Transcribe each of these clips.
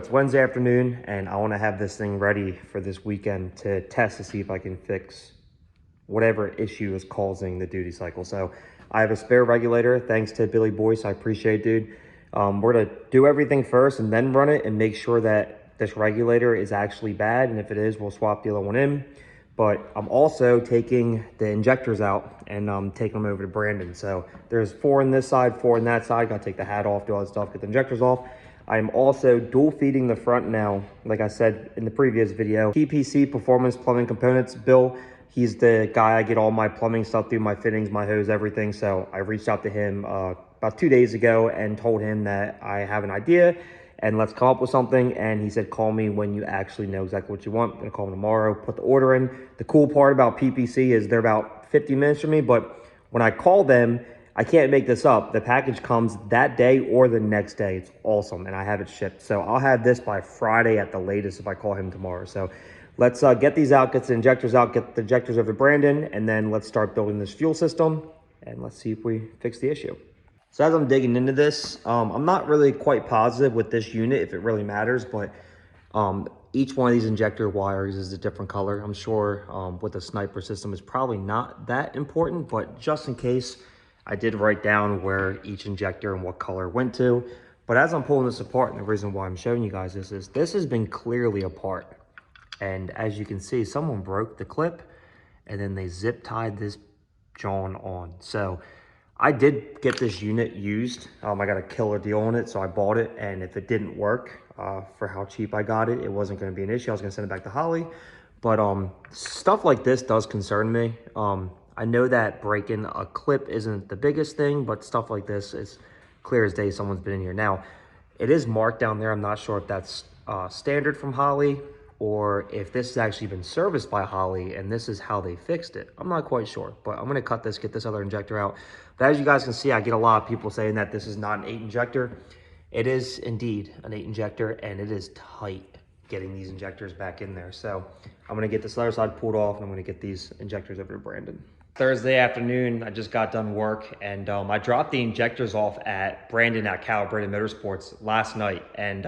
it's Wednesday afternoon and I want to have this thing ready for this weekend to test to see if I can fix whatever issue is causing the duty cycle. So I have a spare regulator, thanks to Billy Boyce. I appreciate it, dude. We're gonna do everything first and then run it and make sure that this regulator is actually bad. And if it is, we'll swap the other one in. But I'm also taking the injectors out and taking them over to Brandon. So there's 4 on this side, 4 on that side. Gotta take the hat off, do all that stuff, get the injectors off. I'm also dual feeding the front now. Like I said in the previous video, PPC, Performance Plumbing Components. Bill, he's the guy I get all my plumbing stuff through, my fittings, my hose, everything. So I reached out to him about 2 days ago and told him that I have an idea and let's come up with something. And he said, call me when you actually know exactly what you want. I'm gonna call him tomorrow, put the order in. The cool part about PPC is they're about 50 minutes from me, but when I call them, I can't make this up. The package comes that day or the next day. It's awesome, and I have it shipped. So I'll have this by Friday at the latest if I call him tomorrow. So let's get these out, get the injectors out, get the injectors over to Brandon, and then let's start building this fuel system, and let's see if we fix the issue. So as I'm digging into this, I'm not really quite positive with this unit if it really matters, but each one of these injector wires is a different color. I'm sure with the sniper system is probably not that important, but just in case, I did write down where each injector and what color went to. But as I'm pulling this apart, and the reason why I'm showing you guys this is this has been clearly apart. And as you can see, someone broke the clip and then they zip tied this John on. So I did get this unit used. I got a killer deal on it, so I bought it. And if it didn't work for how cheap I got it, it wasn't going to be an issue. I was going to send it back to Holly. But stuff like this does concern me. I know that breaking a clip isn't the biggest thing, but stuff like this is clear as day someone's been in here. Now, it is marked down there. I'm not sure if that's standard from Holly or if this has actually been serviced by Holly and this is how they fixed it. I'm not quite sure, but I'm gonna cut this, get this other injector out. But as you guys can see, I get a lot of people saying that this is not an 8 injector. It is indeed an 8 injector, and it is tight getting these injectors back in there. So I'm gonna get this other side pulled off and I'm gonna get these injectors over to Brandon. Thursday afternoon, I just got done work and I dropped the injectors off at Brandon at Brandon Motorsports last night. And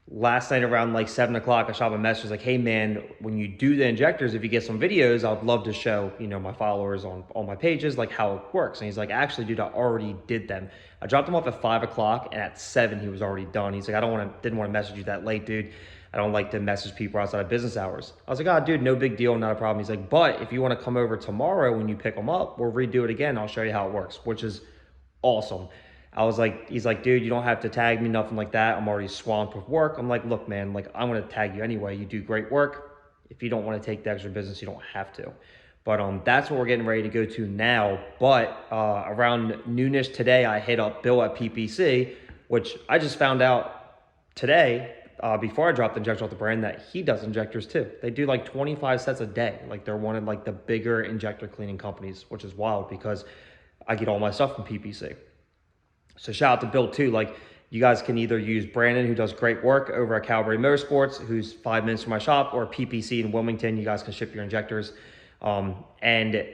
last night around like 7 o'clock, I shot a message like, hey man, when you do the injectors, if you get some videos, I'd love to show, you know, my followers on all my pages, like how it works. And he's like, actually, dude, I already did them. I dropped them off at 5 o'clock and at 7, he was already done. He's like, didn't want to message you that late, dude. I don't like to message people outside of business hours. I was like, oh, dude, no big deal, not a problem. He's like, but if you want to come over tomorrow when you pick them up, we'll redo it again. I'll show you how it works, which is awesome. I was like, he's like, dude, you don't have to tag me, nothing like that. I'm already swamped with work. I'm like, look, man, like I'm going to tag you anyway. You do great work. If you don't want to take the extra business, you don't have to. But that's what we're getting ready to go to now. But around noonish today, I hit up Bill at PPC, which I just found out today, before I dropped the injector off the brand, that he does injectors too. They do like 25 sets a day. Like they're one of like the bigger injector cleaning companies, which is wild because I get all my stuff from PPC. So shout out to Bill too. Like you guys can either use Brandon, who does great work over at Brandon Motorsports, who's 5 minutes from my shop, or PPC in Wilmington. You guys can ship your injectors. And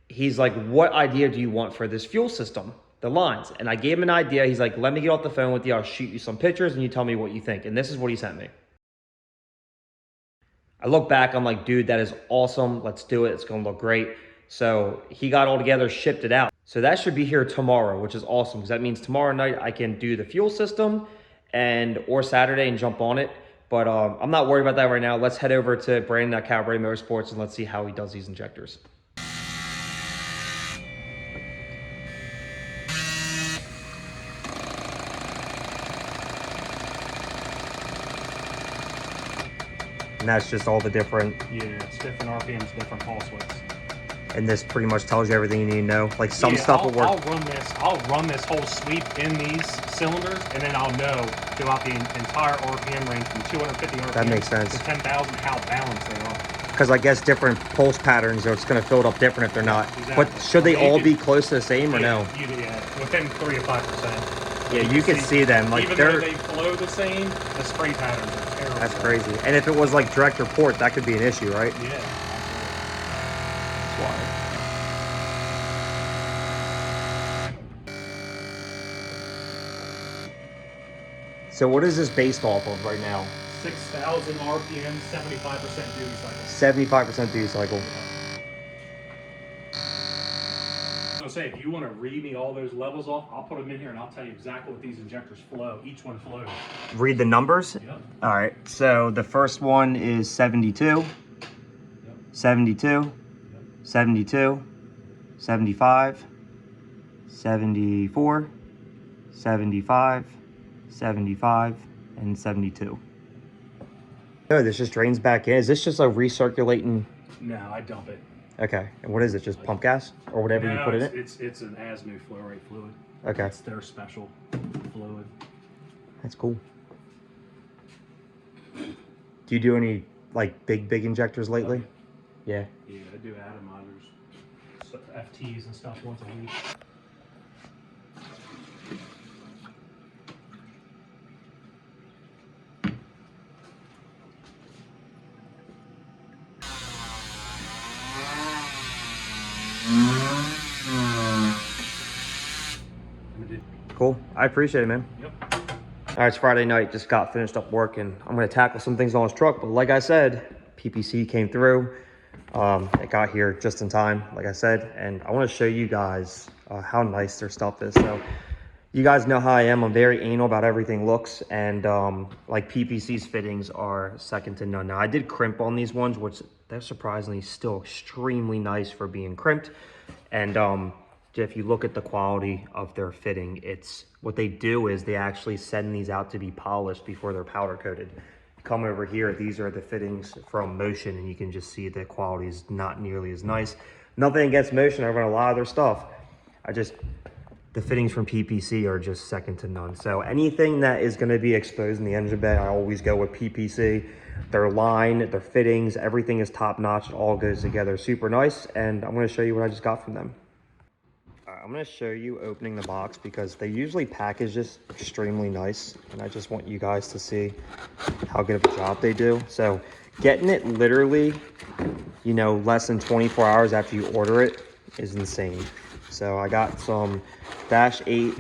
he's like, what idea do you want for this fuel system? The lines. And I gave him an idea. He's like, let me get off the phone with you. I'll shoot you some pictures and you tell me what you think. And this is what he sent me. I look back, I'm like, dude, that is awesome. Let's do it. It's going to look great. So he got all together, shipped it out. So that should be here tomorrow, which is awesome because that means tomorrow night I can do the fuel system or Saturday and jump on it. But I'm not worried about that right now. Let's head over to Brandon at Brandon Motorsports and let's see how he does these injectors. And that's just all the different... Yeah, it's different RPMs, different pulse widths. And this pretty much tells you everything you need to know. Like some stuff will work. I'll run this whole sweep in these cylinders, and then I'll know throughout the entire RPM range from 250 RPM that makes sense. to 10,000 how balanced they are. Because I guess different pulse patterns, or it's going to fill it up different if they're not. Exactly. But should they all be close to the same or no? Within 3 to 5%. Yeah, you can see them. Like even though they flow the same, the spray patterns are terrible. That's crazy. And if it was like direct report, that could be an issue, right? Yeah. That's wild. So what is this based off of right now? 6,000 RPM, 75% duty cycle. 75% duty cycle. I was gonna say, if you want to read me all those levels off, I'll put them in here and I'll tell you exactly what these injectors flow. Each one flows. Read the numbers? Yep. All right, so the first one is 72, Yep. 72, Yep. 72, 75, 74, 75, 75, and 72. No, this just drains back in. Is this just a recirculating? No, I dump it. Okay, and what is it, just pump gas or whatever you put in it? It's an ASME flow rate fluid. Okay. It's their special fluid. That's cool. Do you do any like big injectors lately? Yeah. Yeah, I do atomizers, so FTs and stuff once a week. Cool. I appreciate it, man. Yep. All right, it's Friday night. Just got finished up work, and I'm going to tackle some things on this truck. But like I said, PPC came through. It got here just in time, like I said. And I want to show you guys how nice their stuff is. So you guys know how I am. I'm very anal about everything looks. And like PPC's fittings are second to none. Now, I did crimp on these ones, which they're surprisingly still extremely nice for being crimped. And if you look at the quality of their fitting, it's what they do is they actually send these out to be polished before they're powder coated. Come over here, these are the fittings from Motion, and you can just see the quality is not nearly as nice. Nothing against Motion, I run a lot of their stuff. The fittings from PPC are just second to none. So anything that is gonna be exposed in the engine bay, I always go with PPC. Their line, their fittings, everything is top notch. It all goes together super nice. And I'm gonna show you what I just got from them. I'm going to show you opening the box because they usually package this extremely nice, and I just want you guys to see how good of a job they do. So getting it literally, you know, less than 24 hours after you order it is insane. So I got some Dash 8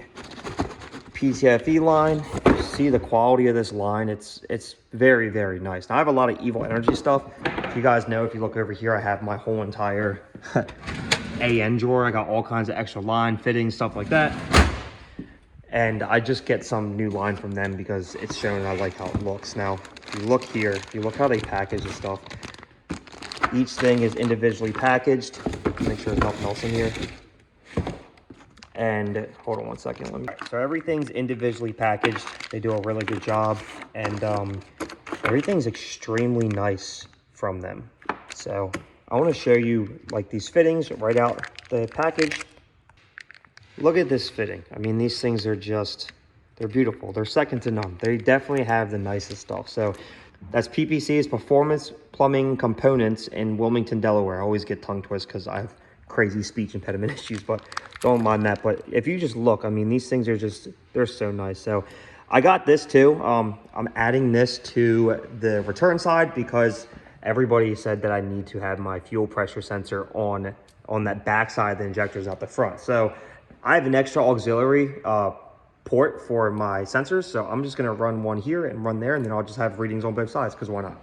PTFE line. See the quality of this line. It's very, very nice. Now I have a lot of Evil Energy stuff. You guys know, if you look over here, I have my whole entire AN drawer. I got all kinds of extra line, fittings, stuff like that. And I just get some new line from them because it's showing I like how it looks. Now, if you look here, if you look how they package the stuff, each thing is individually packaged. Make sure there's nothing else in here. And hold on one second. So everything's individually packaged. They do a really good job. And everything's extremely nice from them. So I want to show you like these fittings right out the package. Look at this fitting. I mean, these things are just, they're beautiful. They're second to none. They definitely have the nicest stuff. So that's PPC's Performance Plumbing Components in Wilmington, Delaware. I always get tongue twists because I have crazy speech impediment issues, but don't mind that. But if you just look, I mean, these things are just, they're so nice. So I got this too. I'm adding this to the return side because everybody said that I need to have my fuel pressure sensor on that back side of the injectors out the front. So I have an extra auxiliary port for my sensors. So I'm just gonna run one here and run there, and then I'll just have readings on both sides, because why not?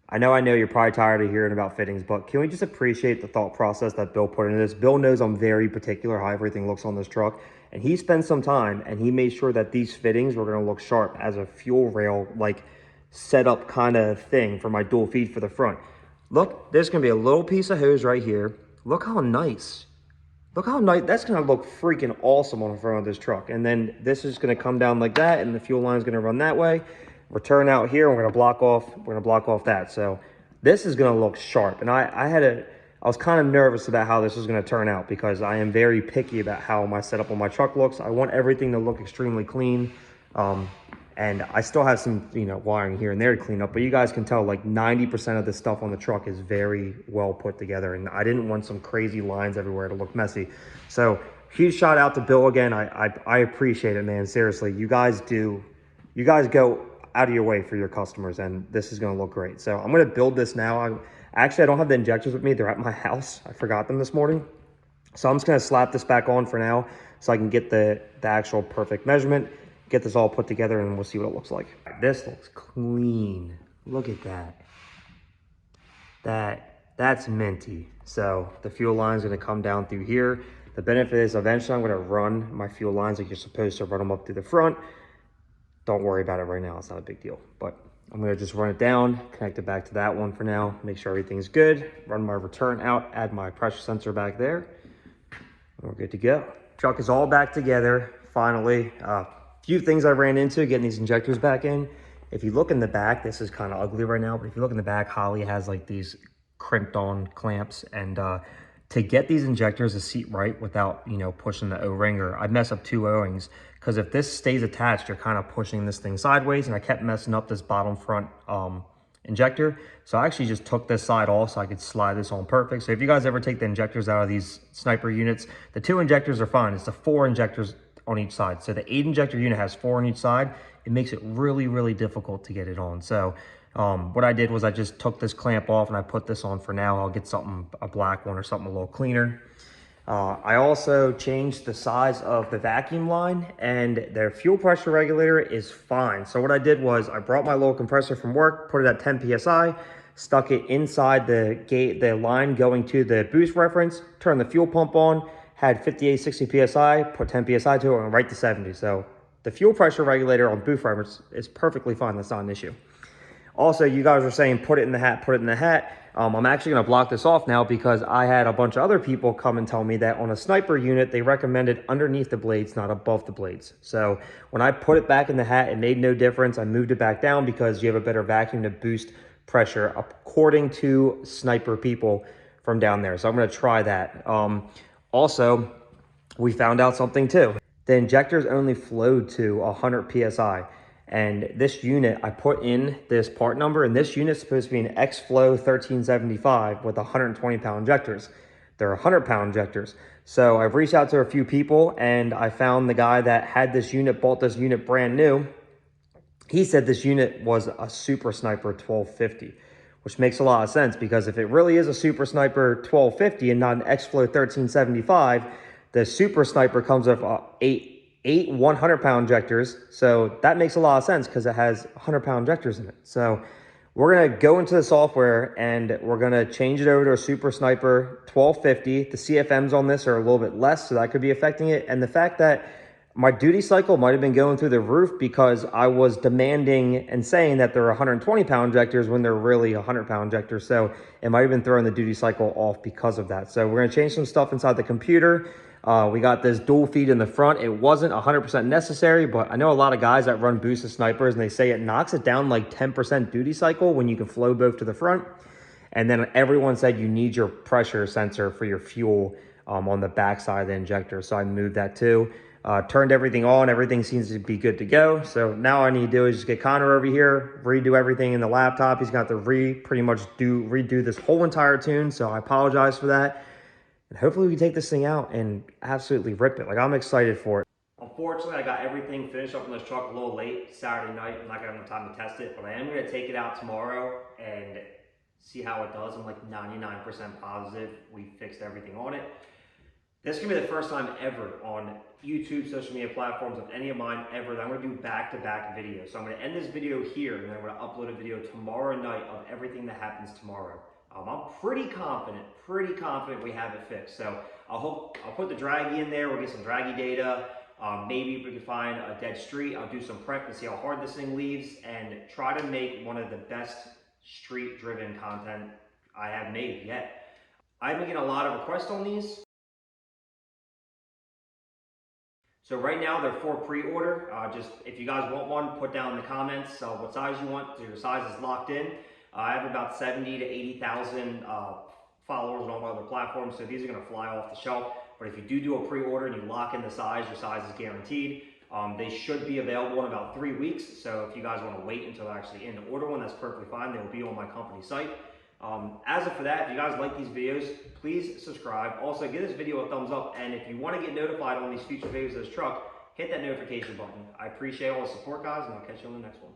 I know you're probably tired of hearing about fittings, but can we just appreciate the thought process that Bill put into this? Bill knows I'm very particular how everything looks on this truck, and he spent some time and he made sure that these fittings were gonna look sharp as a fuel rail, like setup kind of thing for my dual feed for the front. Look, there's gonna be a little piece of hose right here. Look how nice. Look how nice. That's gonna look freaking awesome on the front of this truck. And then this is gonna come down like that, and the fuel line is gonna run that way. Return out here, we're gonna block off that. So this is gonna look sharp. And I was kind of nervous about how this was gonna turn out, because I am very picky about how my setup on my truck looks. I want everything to look extremely clean. And I still have some, wiring here and there to clean up, but you guys can tell like 90% of the stuff on the truck is very well put together, and I didn't want some crazy lines everywhere to look messy. So huge shout out to Bill again. I appreciate it, man. Seriously, you guys go out of your way for your customers, and this is gonna look great. So I'm gonna build this now. I don't have the injectors with me. They're at my house. I forgot them this morning. So I'm just gonna slap this back on for now so I can get the actual perfect measurement. get this all put together and we'll see what it looks like. This looks clean. Look at that. That's minty. So the fuel line is going to come down through here. The benefit is eventually I'm going to run my fuel lines like you're supposed to run them up through the front. Don't worry about it right now. It's not a big deal. But I'm going to just run it down, connect it back to that one for now, make sure everything's good, run my return out, add my pressure sensor back there. We're good to go. Truck is all back together, finally. Few things I ran into getting these injectors back in. If you look in the back, this is kind of ugly right now, but if you look in the back, Holly has like these crimped on clamps, and to get these injectors to seat right without, you know, pushing the O-ring, or I mess up two O-rings, because if this stays attached, you're kind of pushing this thing sideways, and I kept messing up this bottom front injector. So I actually just took this side off so I could slide this on perfect. So if you guys ever take the injectors out of these sniper units, the 2 injectors are fine. It's the 4 injectors on each side. So the 8 injector unit has 4 on each side. It makes it really, really difficult to get it on. So what I did was I just took this clamp off and I put this on for now. I'll get something, a black one or something a little cleaner. I also changed the size of the vacuum line, and their fuel pressure regulator is fine. So what I did was I brought my little compressor from work, put it at 10 PSI, stuck it inside the line going to the boost reference, turned the fuel pump on, had 58, 60 PSI, put 10 PSI to it, and right to 70. So the fuel pressure regulator on boost reference is perfectly fine. That's not an issue. Also, you guys were saying, put it in the hat, put it in the hat. I'm actually going to block this off now because I had a bunch of other people come and tell me that on a sniper unit, they recommended underneath the blades, not above the blades. So when I put it back in the hat, it made no difference. I moved it back down because you have a better vacuum to boost pressure, according to sniper people from down there. So I'm going to try that. Also, we found out something too. The injectors only flowed to 100 PSI. And this unit, I put in this part number, and this unit's supposed to be an X-Flow 1375 with 120-pound injectors. They're 100-pound injectors. So I've reached out to a few people, and I found the guy that had this unit, bought this unit brand new. He said this unit was a Super Sniper 1250, which makes a lot of sense, because if it really is a Super Sniper 1250 and not an X-Flow 1375, the Super Sniper comes with eight 100-pound injectors. So that makes a lot of sense because it has 100-pound injectors in it. So we're going to go into the software and we're going to change it over to a Super Sniper 1250. The CFMs on this are a little bit less, so that could be affecting it. And the fact that my duty cycle might have been going through the roof because I was demanding and saying that they're 120-pound injectors when they're really 100-pound injectors. So it might have been throwing the duty cycle off because of that. So we're going to change some stuff inside the computer. We got this dual feed in the front. It wasn't 100% necessary, but I know a lot of guys that run boosted snipers and they say it knocks it down like 10% duty cycle when you can flow both to the front. And then everyone said you need your pressure sensor for your fuel on the back side of the injector. So I moved that too. Turned everything on. Everything seems to be good to go. So now all I need to do is just get Connor over here, redo everything in the laptop. He's got to pretty much redo this whole entire tune. So I apologize for that. And hopefully we can take this thing out and absolutely rip it. Like, I'm excited for it. Unfortunately, I got everything finished up in this truck a little late Saturday night. I'm not going to have time to test it, but I am going to take it out tomorrow and see how it does. I'm like 99% positive we fixed everything on it. This is going to be the first time ever on YouTube, social media platforms of any of mine ever that I'm going to do back-to-back videos. So I'm going to end this video here, and then I'm going to upload a video tomorrow night of everything that happens tomorrow. I'm pretty confident we have it fixed. So I'll put the draggy in there. We'll get some draggy data. Maybe we can find a dead street. I'll do some prep to see how hard this thing leaves and try to make one of the best street-driven content I have made yet. I've been getting a lot of requests on these. So right now they're for pre-order. Just if you guys want one, put down in the comments what size you want. Your size is locked in. I have about 70 to 80,000 followers on all my other platforms, so these are going to fly off the shelf. But if you do a pre-order and you lock in the size, your size is guaranteed. They should be available in about 3 weeks. So if you guys want to wait until they're actually in to order one, that's perfectly fine. They will be on my company site. As of for that, if you guys like these videos, please subscribe. Also, give this video a thumbs up. And if you want to get notified on these future videos of this truck, hit that notification button. I appreciate all the support, guys, and I'll catch you on the next one.